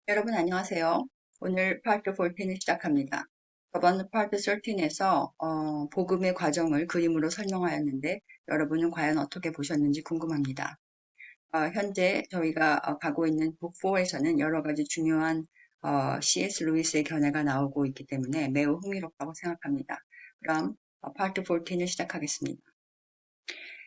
여러분 안녕하세요. 오늘 파트 14을 시작합니다. 저번 파트 13에서 복음의 과정을 그림으로 설명하였는데 여러분은 과연 어떻게 보셨는지 궁금합니다. 현재 저희가 가고 있는 북 4에서는 여러 가지 중요한 C.S. 루이스의 견해가 나오고 있기 때문에 매우 흥미롭다고 생각합니다. 그럼 파트 14을 시작하겠습니다.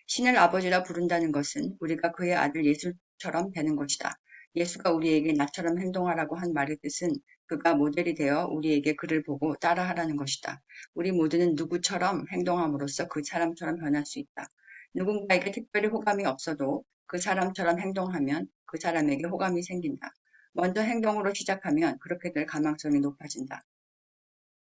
신을 아버지라 부른다는 것은 우리가 그의 아들 예수처럼 되는 것이다. 예수가 우리에게 나처럼 행동하라고 한 말의 뜻은 그가 모델이 되어 우리에게 그를 보고 따라하라는 것이다. 우리 모두는 누구처럼 행동함으로써 그 사람처럼 변할 수 있다. 누군가에게 특별히 호감이 없어도 그 사람처럼 행동하면 그 사람에게 호감이 생긴다. 먼저 행동으로 시작하면 그렇게 될 가망성이 높아진다.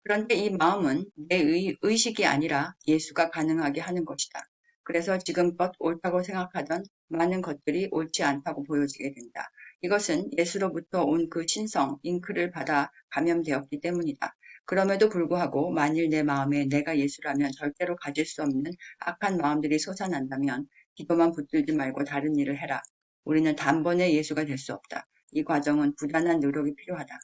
그런데 이 마음은 내 의식이 아니라 예수가 가능하게 하는 것이다. 그래서 지금껏 옳다고 생각하던 많은 것들이 옳지 않다고 보여지게 된다. 이것은 예수로부터 온 그 신성, 잉크를 받아 감염되었기 때문이다. 그럼에도 불구하고 만일 내 마음에 내가 예수라면 절대로 가질 수 없는 악한 마음들이 솟아난다면 기도만 붙들지 말고 다른 일을 해라. 우리는 단번에 예수가 될 수 없다. 이 과정은 부단한 노력이 필요하다.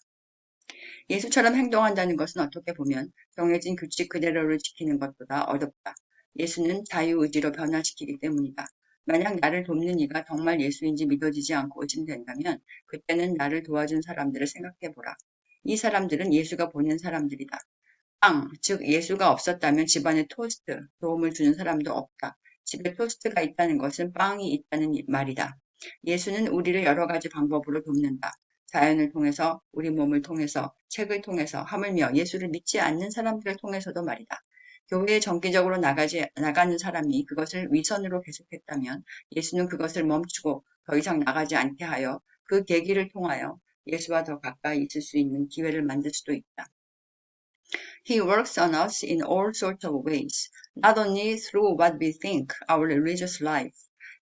예수처럼 행동한다는 것은 어떻게 보면 정해진 규칙 그대로를 지키는 것보다 어렵다. 예수는 자유의지로 변화시키기 때문이다. 만약 나를 돕는 이가 정말 예수인지 믿어지지 않고 의심된다면 그때는 나를 도와준 사람들을 생각해보라. 이 사람들은 예수가 보낸 사람들이다. 빵, 즉 예수가 없었다면 집안에 토스트, 도움을 주는 사람도 없다. 집에 토스트가 있다는 것은 빵이 있다는 말이다. 예수는 우리를 여러 가지 방법으로 돕는다. 자연을 통해서, 우리 몸을 통해서, 책을 통해서, 하물며 예수를 믿지 않는 사람들을 통해서도 말이다. 교회에 정기적으로 나가는 사람이 그것을 위선으로 계속했다면 예수는 그것을 멈추고 더 이상 나가지 않게 하여 그 계기를 통하여 예수와 더 가까이 있을 수 있는 기회를 만들 수도 있다. He works on us in all sorts of ways, not only through what we think, our religious life.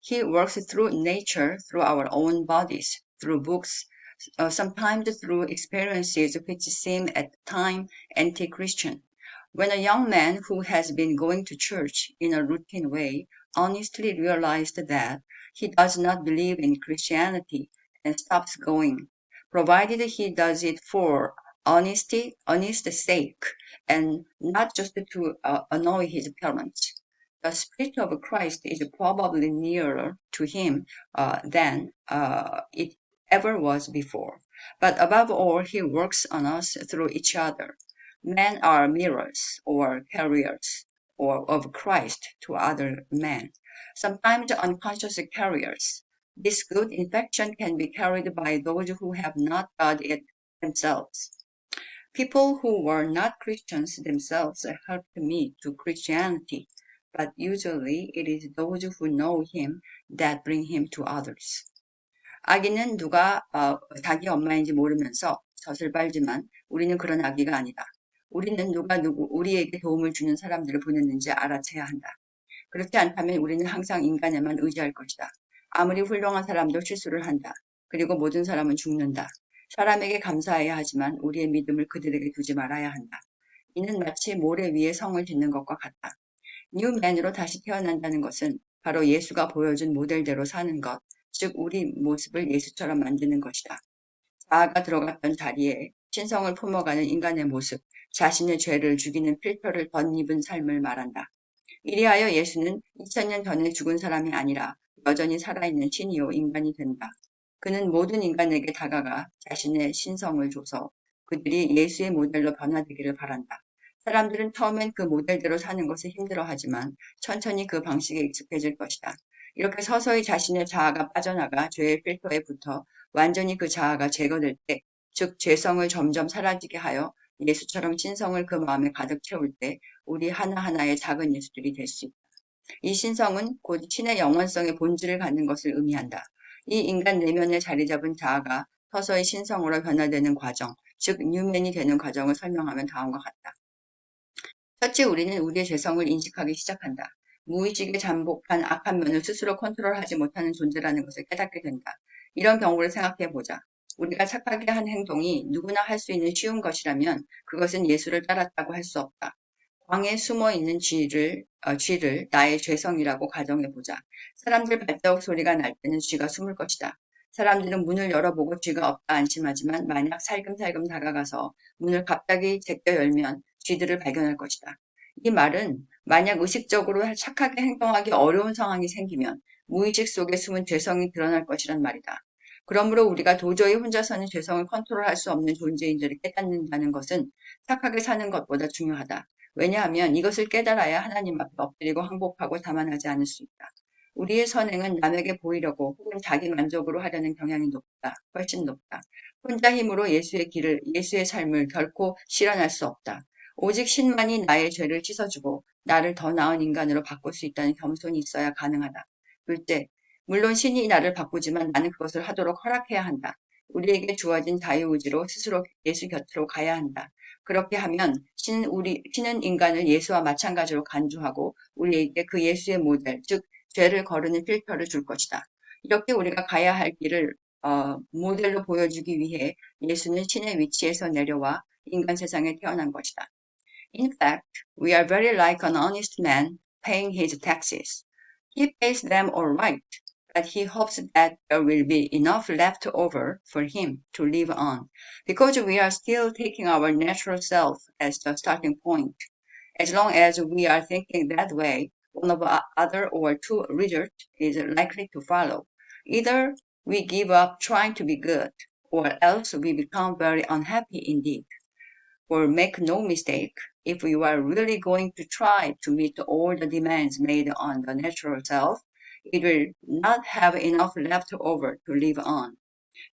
He works through nature, through our own bodies, through books, sometimes through experiences which seem at the time anti-Christian. When a young man who has been going to church in a routine way honestly realized that he does not believe in Christianity and stops going, provided he does it for honest sake, and not just to annoy his parents. The Spirit of Christ is probably nearer to him than it ever was before. But above all, he works on us through each other. Men are mirrors or carriers of Christ to other men, sometimes unconscious carriers. This good infection can be carried by those who have not got it themselves. People who were not Christians themselves helped me to Christianity, but usually it is those who know him that bring him to others. 아기는 누가 자기 엄마인지 모르면서 젖을 빨지만 우리는 그런 아기가 아니다. 우리는 우리에게 도움을 주는 사람들을 보냈는지 알아채야 한다. 그렇지 않다면 우리는 항상 인간에만 의지할 것이다. 아무리 훌륭한 사람도 실수를 한다. 그리고 모든 사람은 죽는다. 사람에게 감사해야 하지만 우리의 믿음을 그들에게 두지 말아야 한다. 이는 마치 모래 위에 성을 짓는 것과 같다. 뉴맨으로 다시 태어난다는 것은 바로 예수가 보여준 모델대로 사는 것, 즉 우리 모습을 예수처럼 만드는 것이다. 자아가 들어갔던 자리에 신성을 품어가는 인간의 모습, 자신의 죄를 죽이는 필터를 덧입은 삶을 말한다. 이리하여 예수는 2000년 전에 죽은 사람이 아니라 여전히 살아있는 신이요 인간이 된다. 그는 모든 인간에게 다가가 자신의 신성을 줘서 그들이 예수의 모델로 변화되기를 바란다. 사람들은 처음엔 그 모델대로 사는 것을 힘들어하지만 천천히 그 방식에 익숙해질 것이다. 이렇게 서서히 자신의 자아가 빠져나가 죄의 필터에 붙어 완전히 그 자아가 제거될 때, 즉 죄성을 점점 사라지게 하여 예수처럼 신성을 그 마음에 가득 채울 때 우리 하나하나의 작은 예수들이 될 수 있다. 이 신성은 곧 신의 영원성의 본질을 갖는 것을 의미한다. 이 인간 내면에 자리 잡은 자아가 서서히 신성으로 변화되는 과정, 즉 뉴맨이 되는 과정을 설명하면 다음과 같다. 첫째, 우리는 우리의 죄성을 인식하기 시작한다. 무의식에 잠복한 악한 면을 스스로 컨트롤하지 못하는 존재라는 것을 깨닫게 된다. 이런 경우를 생각해 보자. 우리가 착하게 한 행동이 누구나 할 수 있는 쉬운 것이라면 그것은 예수를 따랐다고 할 수 없다. 광에 숨어 있는 쥐를 나의 죄성이라고 가정해 보자. 사람들 발자국 소리가 날 때는 쥐가 숨을 것이다. 사람들은 문을 열어보고 쥐가 없다 안심하지만 만약 살금살금 다가가서 문을 갑자기 제껴 열면 쥐들을 발견할 것이다. 이 말은 만약 의식적으로 착하게 행동하기 어려운 상황이 생기면 무의식 속에 숨은 죄성이 드러날 것이란 말이다. 그러므로 우리가 도저히 혼자서는 죄성을 컨트롤할 수 없는 존재인 줄을 깨닫는다는 것은 착하게 사는 것보다 중요하다. 왜냐하면 이것을 깨달아야 하나님 앞에 엎드리고 항복하고 자만하지 않을 수 있다. 우리의 선행은 남에게 보이려고 혹은 자기 만족으로 하려는 경향이 높다. 훨씬 높다. 혼자 힘으로 예수의 삶을 결코 실현할 수 없다. 오직 신만이 나의 죄를 씻어주고 나를 더 나은 인간으로 바꿀 수 있다는 겸손이 있어야 가능하다. 둘째, 물론 신이 나를 바꾸지만 나는 그것을 하도록 허락해야 한다. 우리에게 주어진 자유의지로 스스로 예수 곁으로 가야 한다. 그렇게 하면 신은 인간을 예수와 마찬가지로 간주하고 우리에게 그 예수의 모델, 즉 죄를 거르는 필터를 줄 것이다. 이렇게 우리가 가야 할 길을 모델로 보여주기 위해 예수는 신의 위치에서 내려와 인간 세상에 태어난 것이다. In fact, we are very like an honest man paying his taxes. He pays them all right, but he hopes that there will be enough left over for him to live on, because we are still taking our natural self as the starting point. As long as we are thinking that way, one of other or two results is likely to follow. Either we give up trying to be good, or else we become very unhappy indeed. For make no mistake, if you are really going to try to meet all the demands made on the natural self, it will not have enough left over to live on.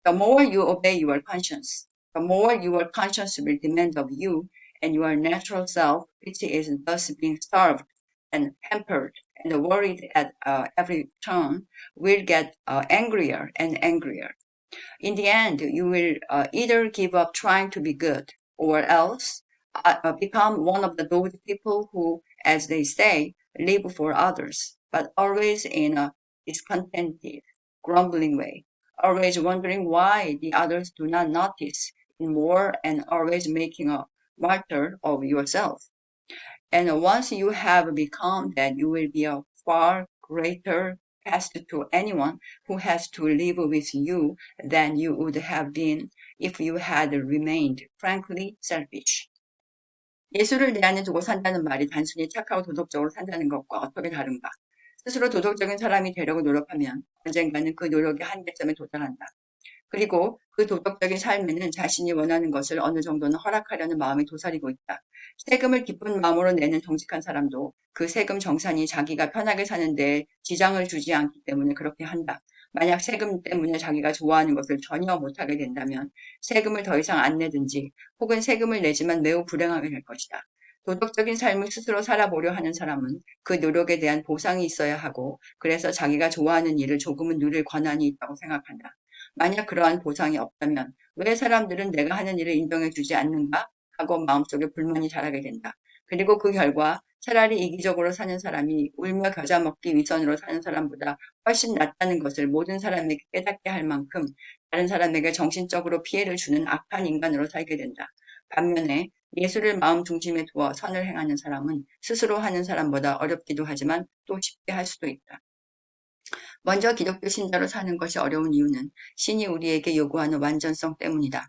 The more you obey your conscience, the more your conscience will demand of you, and your natural self, which is thus being starved and hampered and worried at every turn, will get angrier and angrier. In the end, you will either give up trying to be good or else become one of those people who, as they say, live for others, but always in a discontented, grumbling way, always wondering why the others do not notice more and always making a martyr of yourself. And once you have become that, you will be a far greater pest to anyone who has to live with you than you would have been if you had remained frankly selfish. 예수를 내 안에 두고 산다는 말이 단순히 착하고 도덕적으로 산다는 것과 어떻게 다른가? 스스로 도덕적인 사람이 되려고 노력하면 언젠가는 그 노력의 한계점에 도달한다. 그리고 그 도덕적인 삶에는 자신이 원하는 것을 어느 정도는 허락하려는 마음이 도사리고 있다. 세금을 기쁜 마음으로 내는 정직한 사람도 그 세금 정산이 자기가 편하게 사는데 지장을 주지 않기 때문에 그렇게 한다. 만약 세금 때문에 자기가 좋아하는 것을 전혀 못하게 된다면 세금을 더 이상 안 내든지 혹은 세금을 내지만 매우 불행하게 될 것이다. 도덕적인 삶을 스스로 살아보려 하는 사람은 그 노력에 대한 보상이 있어야 하고 그래서 자기가 좋아하는 일을 조금은 누릴 권한이 있다고 생각한다. 만약 그러한 보상이 없다면 왜 사람들은 내가 하는 일을 인정해주지 않는가 하고 마음속에 불만이 자라게 된다. 그리고 그 결과 차라리 이기적으로 사는 사람이 울며 겨자 먹기 위선으로 사는 사람보다 훨씬 낫다는 것을 모든 사람에게 깨닫게 할 만큼 다른 사람에게 정신적으로 피해를 주는 악한 인간으로 살게 된다. 반면에 예수를 마음 중심에 두어 선을 행하는 사람은 스스로 하는 사람보다 어렵기도 하지만 또 쉽게 할 수도 있다. 먼저 기독교 신자로 사는 것이 어려운 이유는 신이 우리에게 요구하는 완전성 때문이다.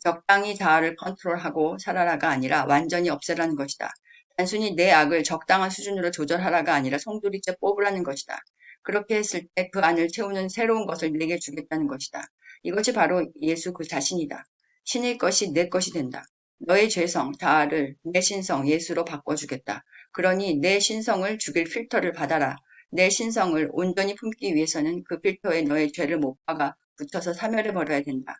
적당히 자아를 컨트롤하고 살아라가 아니라 완전히 없애라는 것이다. 단순히 내 악을 적당한 수준으로 조절하라가 아니라 송두리째 뽑으라는 것이다. 그렇게 했을 때 그 안을 채우는 새로운 것을 내게 주겠다는 것이다. 이것이 바로 예수 그 자신이다. 신의 것이 내 것이 된다. 너의 죄성, 자아를 내 신성, 예수로 바꿔주겠다. 그러니 내 신성을 죽일 필터를 받아라. 내 신성을 온전히 품기 위해서는 그 필터에 너의 죄를 못 박아 붙여서 사멸해버려야 된다.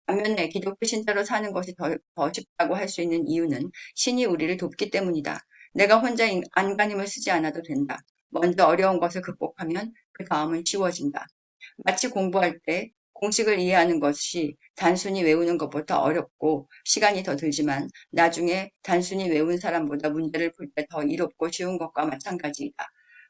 반면에 기독교 신자로 사는 것이 더 쉽다고 할 수 있는 이유는 신이 우리를 돕기 때문이다. 내가 혼자 안간힘을 쓰지 않아도 된다. 먼저 어려운 것을 극복하면 그 다음은 쉬워진다. 마치 공부할 때 공식을 이해하는 것이 단순히 외우는 것보다 어렵고 시간이 더 들지만 나중에 단순히 외운 사람보다 문제를 풀 때 더 이롭고 쉬운 것과 마찬가지이다.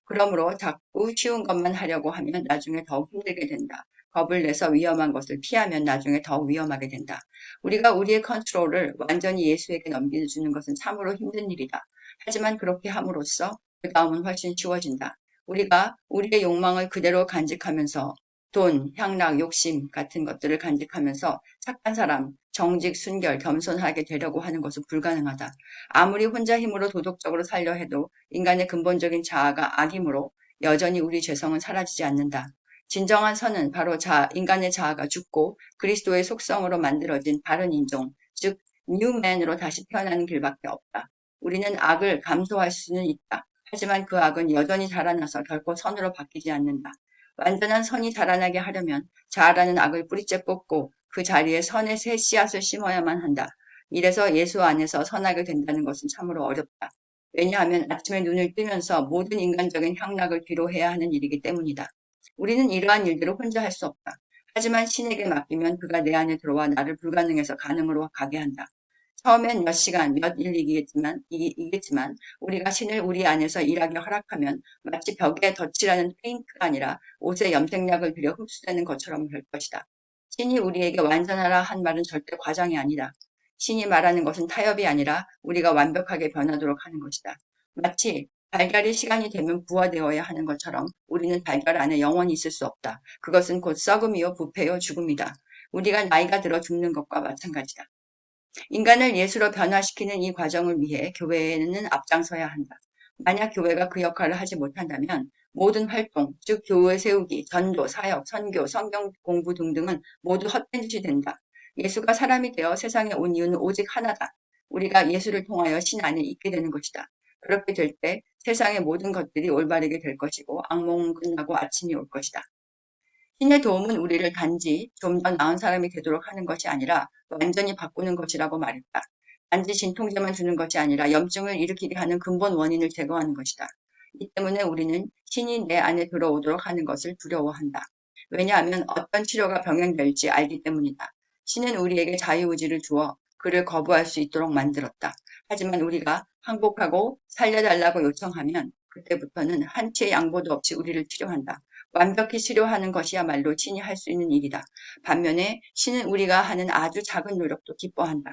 그러므로 자꾸 쉬운 것만 하려고 하면 나중에 더욱 힘들게 된다. 겁을 내서 위험한 것을 피하면 나중에 더 위험하게 된다. 우리가 우리의 컨트롤을 완전히 예수에게 넘겨주는 것은 참으로 힘든 일이다. 하지만 그렇게 함으로써 그 다음은 훨씬 쉬워진다. 우리가 우리의 욕망을 그대로 간직하면서 돈, 향락, 욕심 같은 것들을 간직하면서 착한 사람, 정직, 순결, 겸손하게 되려고 하는 것은 불가능하다. 아무리 혼자 힘으로 도덕적으로 살려 해도 인간의 근본적인 자아가 악이므로 여전히 우리 죄성은 사라지지 않는다. 진정한 선은 바로 인간의 자아가 죽고 그리스도의 속성으로 만들어진 바른 인종, 즉 뉴맨으로 다시 태어나는 길밖에 없다. 우리는 악을 감소할 수는 있다. 하지만 그 악은 여전히 자라나서 결코 선으로 바뀌지 않는다. 완전한 선이 자라나게 하려면 자아라는 악을 뿌리째 뽑고 그 자리에 선의 새 씨앗을 심어야만 한다. 이래서 예수 안에서 선하게 된다는 것은 참으로 어렵다. 왜냐하면 아침에 눈을 뜨면서 모든 인간적인 향락을 뒤로해야 하는 일이기 때문이다. 우리는 이러한 일들을 혼자 할 수 없다. 하지만 신에게 맡기면 그가 내 안에 들어와 나를 불가능에서 가능으로 가게 한다. 처음엔 몇 시간, 몇 이겠지만 우리가 신을 우리 안에서 일하게 허락하면 마치 벽에 덧칠하는 페인트가 아니라 옷에 염색약을 들여 흡수되는 것처럼 될 것이다. 신이 우리에게 완전하라 한 말은 절대 과장이 아니다. 신이 말하는 것은 타협이 아니라 우리가 완벽하게 변하도록 하는 것이다. 마치 달걀이 시간이 되면 부화되어야 하는 것처럼 우리는 달걀 안에 영원히 있을 수 없다. 그것은 곧 썩음이요 부패요 죽음이다. 우리가 나이가 들어 죽는 것과 마찬가지다. 인간을 예수로 변화시키는 이 과정을 위해 교회는 앞장서야 한다. 만약 교회가 그 역할을 하지 못한다면 모든 활동, 즉 교회 세우기, 전도, 사역, 선교, 성경 공부 등등은 모두 헛된 짓이 된다. 예수가 사람이 되어 세상에 온 이유는 오직 하나다. 우리가 예수를 통하여 신 안에 있게 되는 것이다. 그렇게 될 때 세상의 모든 것들이 올바르게 될 것이고 악몽은 끝나고 아침이 올 것이다. 신의 도움은 우리를 단지 좀 더 나은 사람이 되도록 하는 것이 아니라 완전히 바꾸는 것이라고 말했다. 단지 진통제만 주는 것이 아니라 염증을 일으키게 하는 근본 원인을 제거하는 것이다. 이 때문에 우리는 신이 내 안에 들어오도록 하는 것을 두려워한다. 왜냐하면 어떤 치료가 병행될지 알기 때문이다. 신은 우리에게 자유의지를 주어 그를 거부할 수 있도록 만들었다. 하지만 우리가 항복하고 살려달라고 요청하면 그때부터는 한치의 양보도 없이 우리를 치료한다. 완벽히 치료하는 것이야말로 신이 할 수 있는 일이다. 반면에 신은 우리가 하는 아주 작은 노력도 기뻐한다.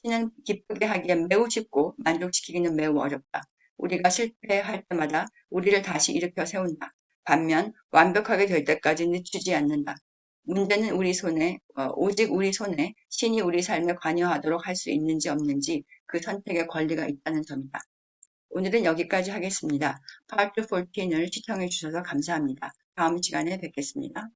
신은 기쁘게 하기엔 매우 쉽고 만족시키기는 매우 어렵다. 우리가 실패할 때마다 우리를 다시 일으켜 세운다. 반면 완벽하게 될 때까지 늦추지 않는다. 문제는 오직 우리 손에 신이 우리 삶에 관여하도록 할 수 있는지 없는지 그 선택의 권리가 있다는 점이다. 오늘은 여기까지 하겠습니다. 파트 14을 시청해 주셔서 감사합니다. 다음 시간에 뵙겠습니다.